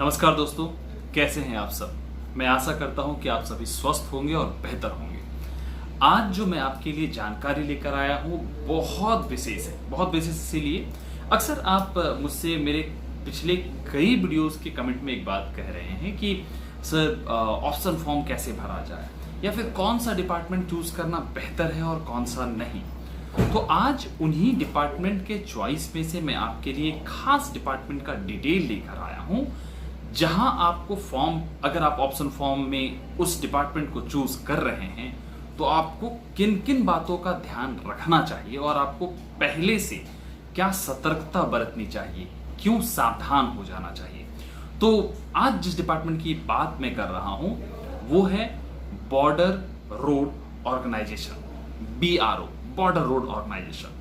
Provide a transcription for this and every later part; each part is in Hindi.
नमस्कार दोस्तों, कैसे हैं आप सब। मैं आशा करता हूं कि आप सभी स्वस्थ होंगे और बेहतर होंगे। आज जो मैं आपके लिए जानकारी लेकर आया हूं बहुत विशेष है। बहुत विशेष इसीलिए, अक्सर आप मुझसे मेरे पिछले कई वीडियोस के कमेंट में एक बात कह रहे हैं कि सर ऑप्शन फॉर्म कैसे भरा जाए या फिर कौन सा डिपार्टमेंट चूज करना बेहतर है और कौन सा नहीं। तो आज उन्हीं डिपार्टमेंट के चॉइस में से मैं आपके लिए खास डिपार्टमेंट का डिटेल लेकर आया हूं, जहां आपको फॉर्म, अगर आप ऑप्शन फॉर्म में उस डिपार्टमेंट को चूज कर रहे हैं तो आपको किन किन बातों का ध्यान रखना चाहिए और आपको पहले से क्या सतर्कता बरतनी चाहिए, क्यों सावधान हो जाना चाहिए। तो आज जिस डिपार्टमेंट की बात मैं कर रहा हूं वो है Border Road Organisation, BRO, Border Road Organisation.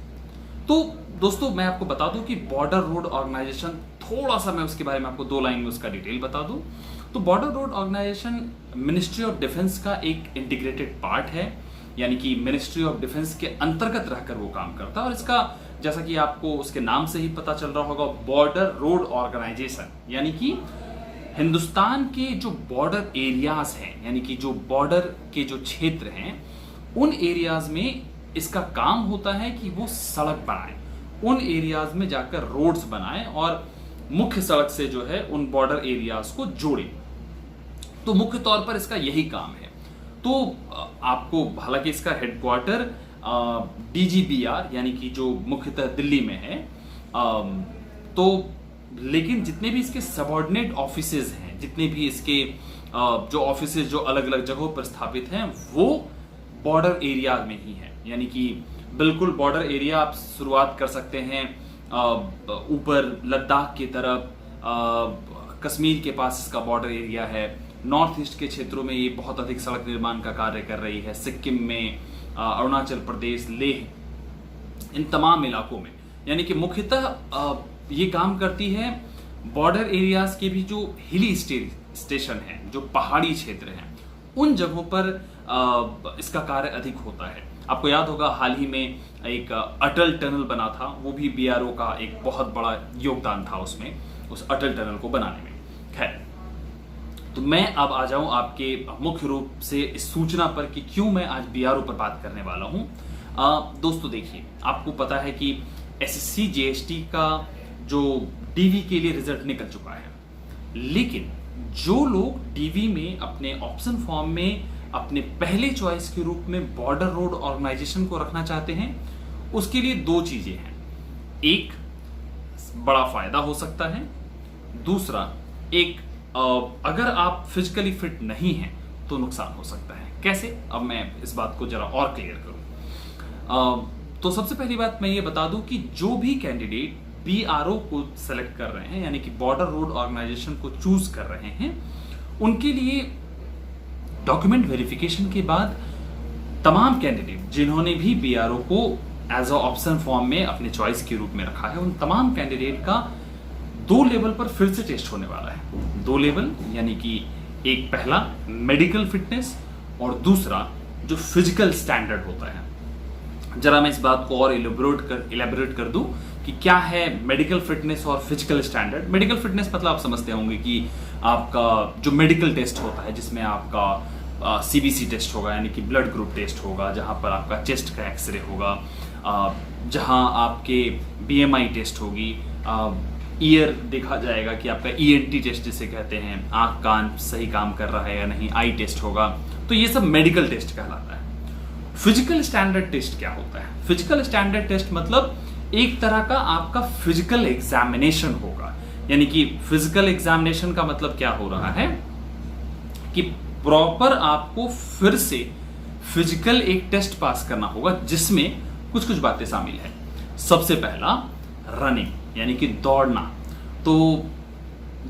तो दोस्तों मैं आपको बता दूं कि बॉर्डर रोड ऑर्गेनाइजेशन, थोड़ा सा मैं उसके बारे में आपको 2 लाइन में उसका डिटेल बता दूं। तो Border Road Organisation Ministry of Defence का एक इंटीग्रेटेड पार्ट है, यानी कि मिनिस्ट्री ऑफ डिफेंस के अंतर्गत रहकर वो काम करता है। और इसका, जैसा कि आपको उसके नाम से ही पता चल रहा होगा, बॉर्डर रोड ऑर्गेनाइजेशन, यानी कि हिंदुस्तान के जो बॉर्डर एरियाज हैं, यानी कि जो बॉर्डर के जो क्षेत्र हैं, उन एरियाज में इसका काम होता है कि वो सड़क बनाए, उन एरियाज में जाकर रोड्स बनाए और मुख्य सड़क से जो है उन बॉर्डर एरियाज को जोड़े। तो मुख्य तौर पर इसका यही काम है। तो आपको, हालांकि इसका हेडक्वार्टर DGBR यानी कि जो मुख्यतः दिल्ली में है, तो लेकिन जितने भी इसके सबऑर्डिनेट ऑफिसेज हैं, जितने भी इसके जो ऑफिसेज जो अलग अलग जगहों पर स्थापित हैं, वो बॉर्डर एरिया में ही है। यानी कि बिल्कुल बॉर्डर एरिया आप शुरुआत कर सकते हैं ऊपर लद्दाख की तरफ, कश्मीर के पास इसका बॉर्डर एरिया है। नॉर्थ ईस्ट के क्षेत्रों में ये बहुत अधिक सड़क निर्माण का कार्य कर रही है, सिक्किम में, अरुणाचल प्रदेश, लेह, इन तमाम इलाकों में। यानी कि मुख्यतः ये काम करती है बॉर्डर एरियाज के भी जो हिली स्टेशन है, जो पहाड़ी क्षेत्र हैं, उन जगहों पर इसका कार्य अधिक होता है। आपको याद होगा हाल ही में एक अटल टनल बना था, वो भी BRO का एक बहुत बड़ा योगदान था उसमें, उस अटल टनल को बनाने में। खैर, तो मैं अब आ जाऊं आपके मुख्य रूप से इस सूचना पर कि क्यों मैं आज BRO पर बात करने वाला हूं। दोस्तों देखिए, आपको पता है कि SSC GST का जो DV के लिए रिजल्ट निकल चुका है, लेकिन जो लोग DV में अपने ऑप्शन फॉर्म में अपने पहले चॉइस के रूप में बॉर्डर रोड ऑर्गेनाइजेशन को रखना चाहते हैं, उसके लिए 2 चीजें हैं। एक, बड़ा फायदा हो सकता है। दूसरा, एक अगर आप फिजिकली फिट नहीं हैं तो नुकसान हो सकता है। कैसे? अब मैं इस बात को जरा और क्लियर करूं। तो सबसे पहली बात मैं ये बता दूं कि जो भी कैंडिडेट BRO को सेलेक्ट कर रहे हैं, यानी कि बॉर्डर रोड ऑर्गेनाइजेशन को चूज कर रहे हैं, उनके लिए डॉक्यूमेंट वेरिफिकेशन के बाद तमाम कैंडिडेट जिन्होंने भी BRO को एज अ ऑप्शन फॉर्म में अपने चॉइस के रूप में रखा है, उन तमाम कैंडिडेट का 2 लेवल पर फिर से टेस्ट होने वाला है। 2 लेवल, यानी कि एक पहला मेडिकल फिटनेस और दूसरा जो फिजिकल स्टैंडर्ड होता है। जरा मैं इस बात को और इलेबोरेट कर दूं कि क्या है मेडिकल फिटनेस और फिजिकल स्टैंडर्ड। मेडिकल फिटनेस मतलब आप समझते होंगे कि आपका जो मेडिकल टेस्ट होता है, जिसमें आपका CBC टेस्ट होगा, यानी कि ब्लड ग्रुप टेस्ट होगा, जहां पर आपका चेस्ट का एक्सरे होगा, जहां आपके BMI टेस्ट होगी, ईयर देखा जाएगा कि आपका ENT टेस्ट जिसे कहते हैं, आंख कान सही काम कर रहा है या नहीं, आई टेस्ट होगा। तो ये सब मेडिकल टेस्ट कहलाता है। फिजिकल स्टैंडर्ड टेस्ट क्या होता है? फिजिकल स्टैंडर्ड टेस्ट मतलब एक तरह का आपका फिजिकल एग्जामिनेशन होगा। यानी कि फिजिकल एग्जामिनेशन का मतलब क्या हो रहा है कि प्रॉपर आपको फिर से फिजिकल एक टेस्ट पास करना होगा, जिसमें कुछ कुछ बातें शामिल है। सबसे पहला, रनिंग, यानी कि दौड़ना। तो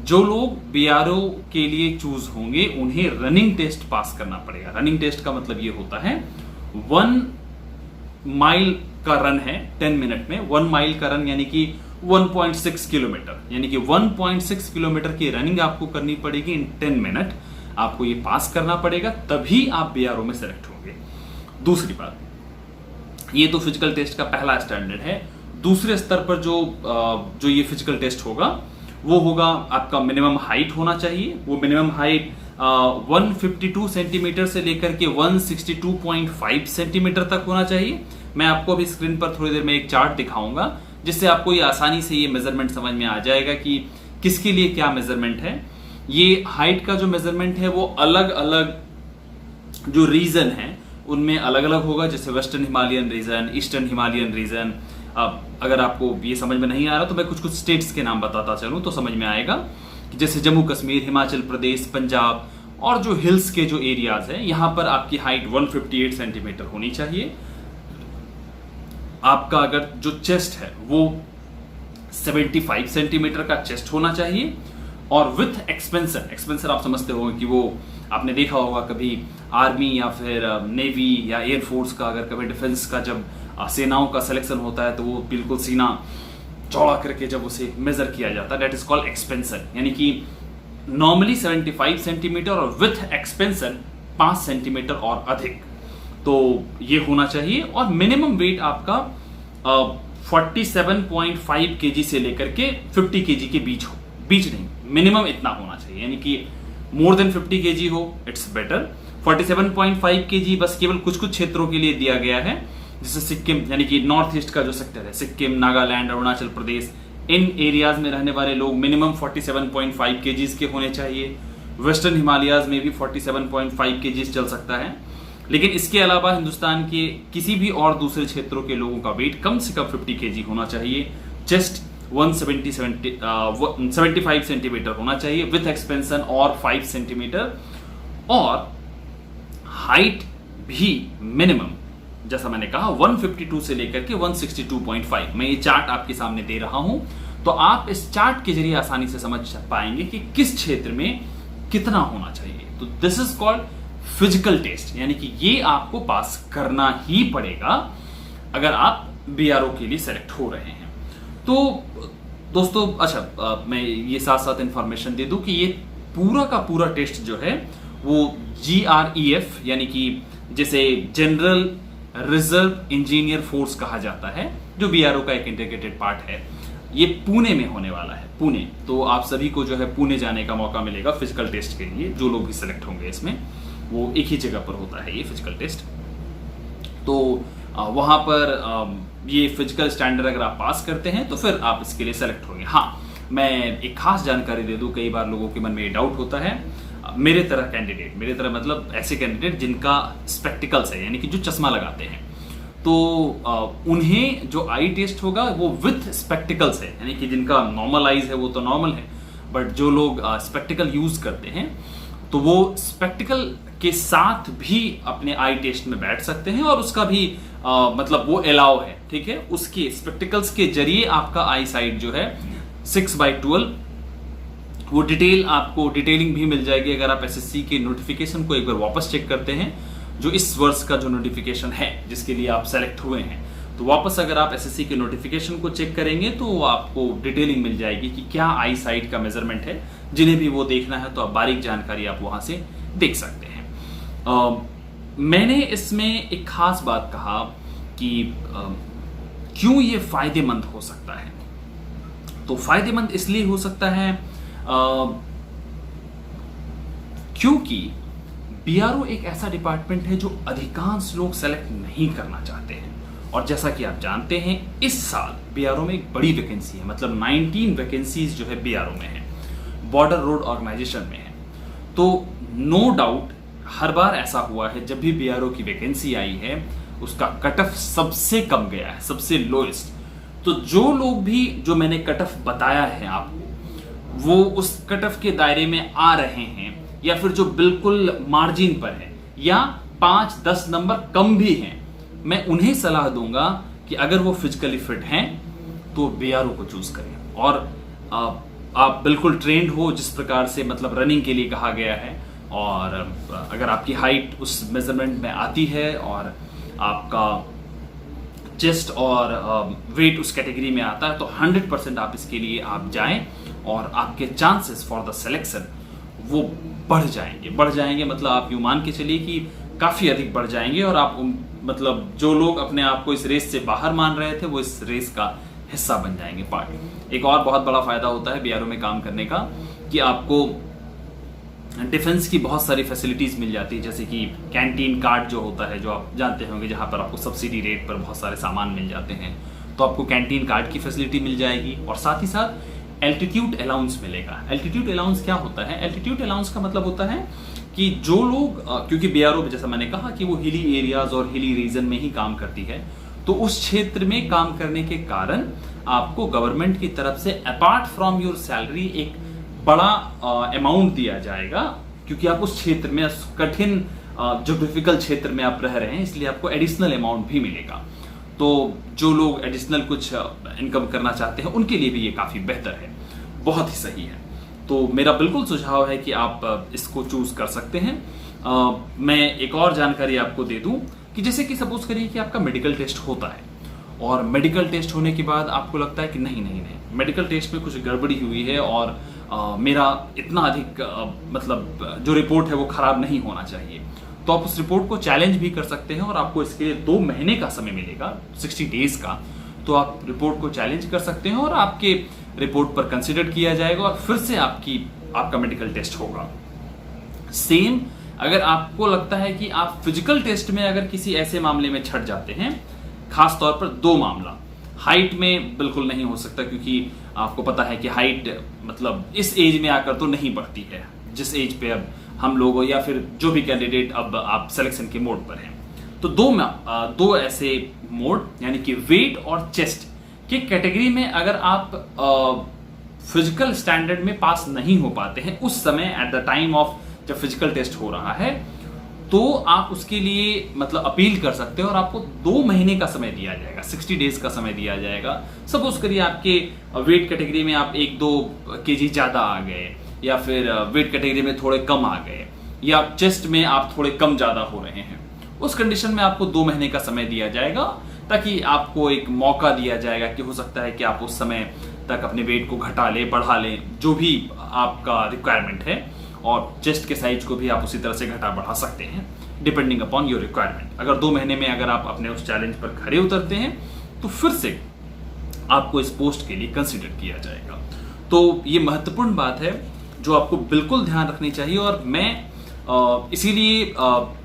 जो लोग BRO के लिए चूज होंगे उन्हें रनिंग टेस्ट पास करना पड़ेगा। रनिंग टेस्ट का मतलब ये होता है 1 माइल का रन है 10 मिनट में। 1 माइल का रन यानी कि 1.6 किलोमीटर, यानी कि 1.6 किलोमीटर की रनिंग आपको करनी पड़ेगी इन 10 मिनट। आपको ये पास करना पड़ेगा, तभी आप BRO में सेलेक्ट होंगे। दूसरी बात, ये तो फिजिकल टेस्ट का पहला स्टैंडर्ड है। दूसरे स्तर पर जो ये फिजिकल टेस्ट होगा वो होगा आपका मिनिमम हाइट होना चाहिए। वो मिनिमम हाइट 152 सेंटीमीटर से लेकर के 162.5 सेंटीमीटर तक होना चाहिए। मैं आपको अभी स्क्रीन पर थोड़ी देर में एक चार्ट दिखाऊंगा जिससे आपको ये आसानी से ये मेजरमेंट समझ में आ जाएगा कि किसके लिए क्या मेजरमेंट है। ये हाइट का जो मेजरमेंट है वो अलग अलग जो रीजन है उनमें अलग अलग होगा, जैसे western Himalayan region, eastern Himalayan region. अब अगर आपको ये समझ में नहीं आ रहा तो मैं कुछ कुछ स्टेट्स के नाम बताता चलूं तो समझ में आएगा, जैसे जम्मू कश्मीर, हिमाचल प्रदेश, पंजाब और जो हिल्स के जो एरियाज हैं यहां पर आपकी हाइट 158 सेंटीमीटर होनी चाहिए। आपका अगर जो चेस्ट है वो 75 सेंटीमीटर का चेस्ट होना चाहिए और विथ एक्सपेंसर आप समझते होंगे कि वो आपने देखा होगा कभी आर्मी या फिर नेवी या एयरफोर्स का, अगर कभी डिफेंस का जब सेनाओं का सिलेक्शन होता है तो वो बिल्कुल सीना चौड़ा करके जब उसे मेजर किया जाता है, दैट इज कॉल्ड एक्सपेंसर। यानी कि नॉर्मली 75 सेंटीमीटर और विथ एक्सपेंसर 5 सेंटीमीटर और अधिक, तो ये होना चाहिए। और मिनिमम वेट आपका 47.5 केजी से लेकर के 50 केजी के बीच हो, बीच नहीं, मिनिमम इतना होना चाहिए। यानी कि मोर देन 50 केजी हो इट्स बेटर। 47.5 केजी बस केवल कुछ कुछ क्षेत्रों के लिए दिया गया है, जैसे सिक्किम, यानी कि नॉर्थ ईस्ट का जो सेक्टर है, सिक्किम, नागालैंड, अरुणाचल प्रदेश, इन एरियाज में रहने वाले लोग मिनिमम 47.5 केजीज के होने चाहिए। वेस्टर्न हिमालयाज में भी 47.5 केजीज चल सकता है, लेकिन इसके अलावा हिंदुस्तान के किसी भी और दूसरे क्षेत्रों के लोगों का वेट कम से कम 50 केजी होना चाहिए। चेस्ट 175 सेंटीमीटर होना चाहिए विथ एक्सपेंशन और 5 सेंटीमीटर, और हाइट भी मिनिमम जैसा मैंने कहा 152 से लेकर के 162.5। मैं ये चार्ट आपके सामने दे रहा हूं तो आप इस चार्ट के जरिए आसानी से समझ पाएंगे कि किस क्षेत्र में कितना होना चाहिए। तो this is called physical test, यानी कि ये आपको पास करना ही पड़ेगा अगर आप बीआरओ के लिए सेलेक्ट हो रहे हैं। तो दोस्तों अच्छा, मैं ये साथ साथ इंफॉर्मेशन दे दूं कि ये पूरा का पूरा टेस्ट जो है वो GREF यानी कि जैसे जनरल रिजर्व इंजीनियर फोर्स कहा जाता है, जो बीआरओ का एक इंटीग्रेटेड पार्ट है, ये पुणे में होने वाला है। पुणे, तो आप सभी को जो है पुणे जाने का मौका मिलेगा फिजिकल टेस्ट के लिए। जो लोग भी सिलेक्ट होंगे इसमें, वो एक ही जगह पर होता है ये फिजिकल टेस्ट। तो वहां पर ये फिजिकल स्टैंडर्ड अगर आप पास करते हैं तो फिर आप इसके लिए सेलेक्ट होंगे। हाँ, मैं एक खास जानकारी दे दूं, कई बार लोगों के मन में ये डाउट होता है, मेरे तरह कैंडिडेट, मेरे तरह मतलब ऐसे कैंडिडेट जिनका स्पेक्टिकल्स है, यानी कि जो चश्मा लगाते हैं, तो उन्हें जो आई टेस्ट होगा वो विथ स्पेक्टिकल्स है, यानी कि जिनका नॉर्मल आईज है वो तो नॉर्मल है, बट जो लोग स्पेक्टिकल यूज करते हैं तो वो स्पेक्टिकल के साथ भी अपने आई टेस्ट में बैठ सकते हैं, और उसका भी मतलब वो अलाउ है, ठीक है। उसके स्पेक्टिकल्स के जरिए आपका आई साइट जो है 6/12 वो आपको डिटेलिंग भी मिल जाएगी। अगर आप एसएससी के नोटिफिकेशन को एक बार वापस चेक करते हैं, जो इस वर्ष का जो नोटिफिकेशन है जिसके लिए आप सेलेक्ट हुए हैं, तो वापस अगर आप एसएससी के नोटिफिकेशन को चेक करेंगे तो आपको डिटेलिंग मिल जाएगी कि क्या आई साइट का मेजरमेंट है। जिन्हें भी वो देखना है तो आप बारीक जानकारी आप वहां से देख सकते हैं। मैंने इसमें एक खास बात कहा कि क्यों ये फायदेमंद हो सकता है। तो फायदेमंद इसलिए हो सकता है क्योंकि बीआरओ एक ऐसा डिपार्टमेंट है जो अधिकांश लोग सेलेक्ट नहीं करना चाहते हैं, और जैसा कि आप जानते हैं इस साल बीआरओ में एक बड़ी वैकेंसी है, मतलब 19 वैकेंसीज जो है बीआरओ में है, बॉर्डर रोड ऑर्गेनाइजेशन में है। तो नो डाउट हर बार ऐसा हुआ है जब भी बीआरओ की वैकेंसी आई है उसका कट ऑफ सबसे कम गया है, सबसे लोएस्ट। तो जो लोग भी, जो मैंने कट ऑफ बताया है आपको, वो उस कट ऑफ के दायरे में आ रहे हैं, या फिर जो बिल्कुल मार्जिन पर है, या 5-10 नंबर कम भी हैं, मैं उन्हें सलाह दूंगा कि अगर वो फिजिकली फिट हैं तो बीआरओ को चूज करें। और आप बिल्कुल ट्रेंड हो, जिस प्रकार से मतलब रनिंग के लिए कहा गया है, और अगर आपकी हाइट उस मेजरमेंट में आती है और आपका चेस्ट और वेट उस कैटेगरी में आता है, तो 100% आप इसके लिए आप जाएं, और आपके चांसेस फॉर द सिलेक्शन वो बढ़ जाएंगे। मतलब आप यूं मान के चलिए कि काफी अधिक बढ़ जाएंगे, और आप मतलब जो लोग अपने आप को इस रेस से बाहर मान रहे थे वो इस रेस का हिस्सा बन जाएंगे, पार्ट। एक और बहुत बड़ा फायदा होता है बीआरओ में काम करने का कि आपको डिफेंस की बहुत सारी फैसिलिटीज मिल जाती है, जैसे कि कैंटीन कार्ड जो होता है, जो आप जानते होंगे, जहां पर आपको सब्सिडी रेट पर बहुत सारे सामान मिल जाते हैं, तो आपको कैंटीन कार्ड की फैसिलिटी मिल जाएगी। और साथ ही साथ एल्टीट्यूड अलाउंस मिलेगा। एल्टीट्यूड अलाउंस क्या होता है? एल्टीट्यूड अलाउंस का मतलब होता है कि जो लोग, क्योंकि बीआरओ जैसा मैंने कहा कि वो हिली एरियाज और हिली रीजन में ही काम करती है, तो उस क्षेत्र में काम करने के कारण आपको गवर्नमेंट की तरफ से अपार्ट फ्रॉम योर सैलरी एक बड़ा अमाउंट दिया जाएगा, क्योंकि आप उस क्षेत्र में, कठिन ज्योग्राफिकल क्षेत्र में आप रह रहे हैं, इसलिए आपको एडिशनल अमाउंट भी मिलेगा। तो जो लोग एडिशनल कुछ इनकम करना चाहते हैं उनके लिए भी ये काफी बेहतर है, बहुत ही सही है। तो मेरा बिल्कुल सुझाव है कि आप इसको चूज कर सकते हैं। मैं एक और जानकारी आपको दे दूं कि जैसे कि सपोज करिए कि आपका मेडिकल टेस्ट होता है और मेडिकल टेस्ट होने के बाद आपको लगता है कि नहीं मेडिकल टेस्ट में कुछ गड़बड़ी हुई है और मेरा इतना अधिक मतलब जो रिपोर्ट है वो खराब नहीं होना चाहिए, तो आप उस रिपोर्ट को चैलेंज भी कर सकते हैं और आपको इसके लिए 2 महीने का समय मिलेगा, 60 डेज का। तो आप रिपोर्ट को चैलेंज कर सकते हैं और आपके रिपोर्ट पर कंसिडर किया जाएगा और फिर से आपका मेडिकल टेस्ट होगा। सेम अगर आपको लगता है कि आप फिजिकल टेस्ट में अगर किसी ऐसे मामले में छट जाते हैं, खास तौर पर 2 मामला, हाइट में बिल्कुल नहीं हो सकता, क्योंकि आपको पता है कि हाइट मतलब इस एज में आकर तो नहीं बढ़ती है, जिस एज पे अब हम लोग या फिर जो भी कैंडिडेट अब आप सिलेक्शन के मोड पर हैं। तो 2 ऐसे मोड, यानी कि वेट और चेस्ट के कैटेगरी में अगर आप फिजिकल स्टैंडर्ड में पास नहीं हो पाते हैं उस समय, एट द टाइम ऑफ जब फिजिकल टेस्ट हो रहा है, तो आप उसके लिए मतलब अपील कर सकते हैं और आपको 2 महीने का समय दिया जाएगा, 60 डेज का समय दिया जाएगा। सपोज करिए आपके वेट कैटेगरी में आप 1-2 केजी ज्यादा आ गए, या फिर वेट कैटेगरी में थोड़े कम आ गए, या चेस्ट में आप थोड़े कम ज्यादा हो रहे हैं, उस कंडीशन में आपको 2 महीने का समय दिया जाएगा, ताकि आपको एक मौका दिया जाएगा कि हो सकता है कि आप उस समय तक अपने वेट को घटा लें, बढ़ा लें, जो भी आपका रिक्वायरमेंट है, और चेस्ट के साइज को भी आप उसी तरह से घटा बढ़ा सकते हैं डिपेंडिंग अपॉन योर रिक्वायरमेंट। अगर 2 महीने में अगर आप अपने उस चैलेंज पर खरे उतरते हैं तो फिर से आपको इस पोस्ट के लिए कंसिडर किया जाएगा। तो ये महत्वपूर्ण बात है जो आपको बिल्कुल ध्यान रखनी चाहिए, और मैं इसीलिए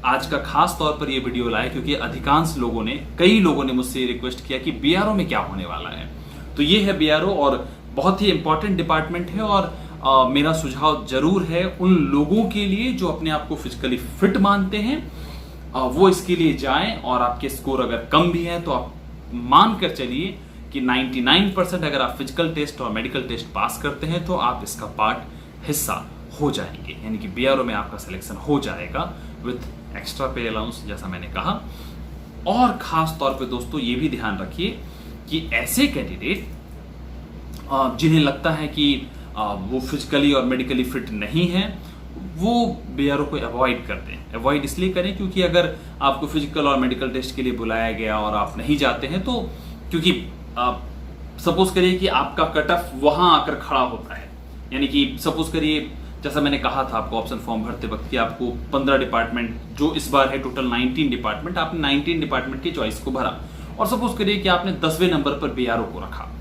आज का खास तौर पर ये वीडियो लाया, क्योंकि अधिकांश लोगों ने, कई लोगों ने मुझसे रिक्वेस्ट किया कि बीआरओ में क्या होने वाला है। तो ये है बीआरओ, और बहुत ही इंपॉर्टेंट डिपार्टमेंट है, और मेरा सुझाव जरूर है उन लोगों के लिए जो अपने आप को फिजिकली फिट मानते हैं, वो इसके लिए जाएं। और आपके स्कोर अगर कम भी हैं तो आप मान कर चलिए कि 99% अगर आप फिजिकल टेस्ट और मेडिकल टेस्ट पास करते हैं तो आप इसका पार्ट हिस्सा हो जाएंगे, यानी कि बीआरओ में आपका सिलेक्शन हो जाएगा विथ एक्स्ट्रा पे अलाउंस, जैसा मैंने कहा। और खास तौर पे दोस्तों ये भी ध्यान रखिए कि ऐसे कैंडिडेट जिन्हें लगता है कि वो फिजिकली और मेडिकली फिट नहीं है, वो बीआरओ को अवॉइड करते हैं। अवॉइड इसलिए करें क्योंकि अगर आपको फिजिकल और मेडिकल टेस्ट के लिए बुलाया गया और आप नहीं जाते हैं, तो क्योंकि सपोज करिए कि आपका कट ऑफ वहां आकर खड़ा होता है, यानी कि सपोज करिए जैसा मैंने कहा था आपको ऑप्शन फॉर्म भरते वक्त कि आपको 15 डिपार्टमेंट, जो इस बार है टोटल 19 डिपार्टमेंट, आपने 19 डिपार्टमेंट की चॉइस को भरा, और सपोज करिए कि आपने 10वें नंबर पर बीआरओ को रखा,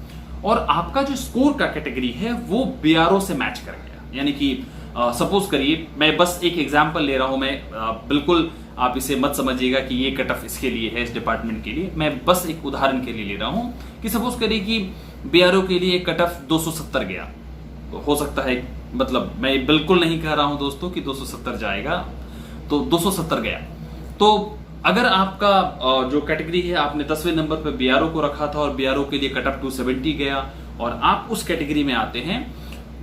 और आपका जो स्कोर का कैटेगरी है वो बीआरओ से मैच कर गया। यानी कि सपोज करिए, मैं बस एक एग्जांपल ले रहा हूं, मैं बिल्कुल आप इसे मत समझिएगा कि ये कट ऑफ इसके लिए है, इस डिपार्टमेंट के लिए, मैं बस एक उदाहरण के लिए ले रहा हूं कि सपोज करिए कि बीआरओ के लिए कट ऑफ 270 गया, हो सकता है, मतलब मैं बिल्कुल नहीं कह रहा हूं दोस्तों कि 270 जाएगा, तो 270 गया। तो अगर आपका जो कैटेगरी है, आपने 10वें नंबर पर बीआरओ को रखा था और बीआरओ के लिए कट ऑफ 270 गया और आप उस कैटेगरी में आते हैं,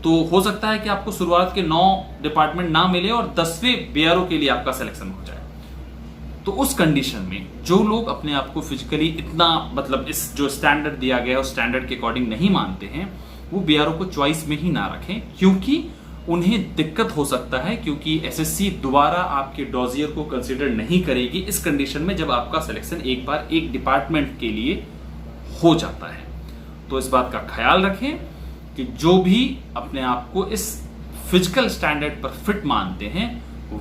तो हो सकता है कि आपको शुरुआत के 9 डिपार्टमेंट ना मिले और 10वें बीआरओ के लिए आपका सिलेक्शन हो जाए। तो उस कंडीशन में जो लोग अपने आप को फिजिकली इतना, मतलब इस जो स्टैंडर्ड दिया गया है उस स्टैंडर्ड के अकॉर्डिंग नहीं मानते हैं, वो बीआरओ को चॉइस में ही ना रखें, क्योंकि उन्हें दिक्कत हो सकता है, क्योंकि एसएससी दोबारा आपके डॉजियर को कंसीडर नहीं करेगी इस कंडीशन में जब आपका सिलेक्शन एक बार एक डिपार्टमेंट के लिए हो जाता है। तो इस बात का ख्याल रखें कि जो भी अपने आप को इस फिजिकल स्टैंडर्ड पर फिट मानते हैं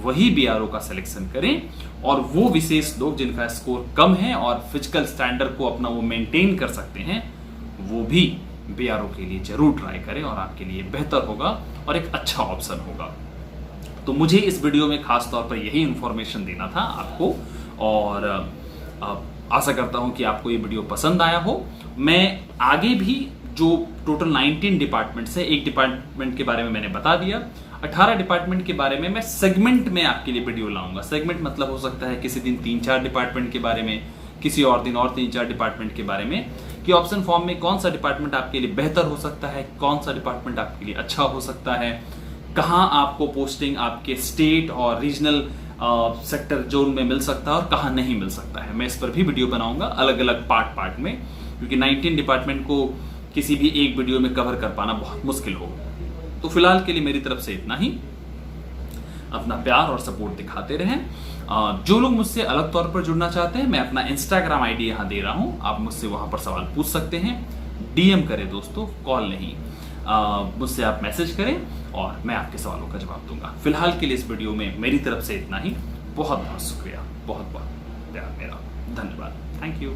वही बीआरओ का सिलेक्शन करें, और वो विशेष लोग जिनका स्कोर कम है और फिजिकल स्टैंडर्ड को अपना वो मेंटेन कर सकते हैं, वो भी बीआरओ के लिए जरूर ट्राई करें और आपके लिए बेहतर होगा और एक अच्छा ऑप्शन होगा। तो मुझे इस वीडियो में खास तौर पर यही इंफॉर्मेशन देना था आपको, और आशा करता हूं कि आपको ये वीडियो पसंद आया हो। मैं आगे भी जो टोटल 19 डिपार्टमेंट्स है, एक डिपार्टमेंट के बारे में मैंने बता दिया, 18 डिपार्टमेंट के बारे में मैं सेगमेंट में आपके लिए वीडियो लाऊंगा। सेगमेंट मतलब हो सकता है किसी दिन 3-4 डिपार्टमेंट के बारे में, किसी और दिन और 3-4 डिपार्टमेंट के बारे में, कि ऑप्शन फॉर्म में कौन सा डिपार्टमेंट आपके लिए बेहतर हो सकता है, कौन सा डिपार्टमेंट आपके लिए अच्छा हो सकता है, कहाँ आपको पोस्टिंग आपके स्टेट और रीजनल सेक्टर जोन में मिल सकता है और कहाँ नहीं मिल सकता है। मैं इस पर भी वीडियो बनाऊंगा अलग अलग पार्ट में, क्योंकि 19 डिपार्टमेंट को किसी भी एक वीडियो में कवर कर पाना बहुत मुश्किल होगा। तो फिलहाल के लिए मेरी तरफ से इतना ही। अपना प्यार और सपोर्ट दिखाते रहें। जो लोग मुझसे अलग तौर पर जुड़ना चाहते हैं, मैं अपना इंस्टाग्राम आईडी यहाँ दे रहा हूँ, आप मुझसे वहां पर सवाल पूछ सकते हैं। डीएम करें दोस्तों, कॉल नहीं। मुझसे आप मैसेज करें और मैं आपके सवालों का जवाब दूंगा। फिलहाल के लिए इस वीडियो में मेरी तरफ से इतना ही। बहुत बहुत शुक्रिया, बहुत बहुत प्यार मेरा, धन्यवाद, थैंक यू।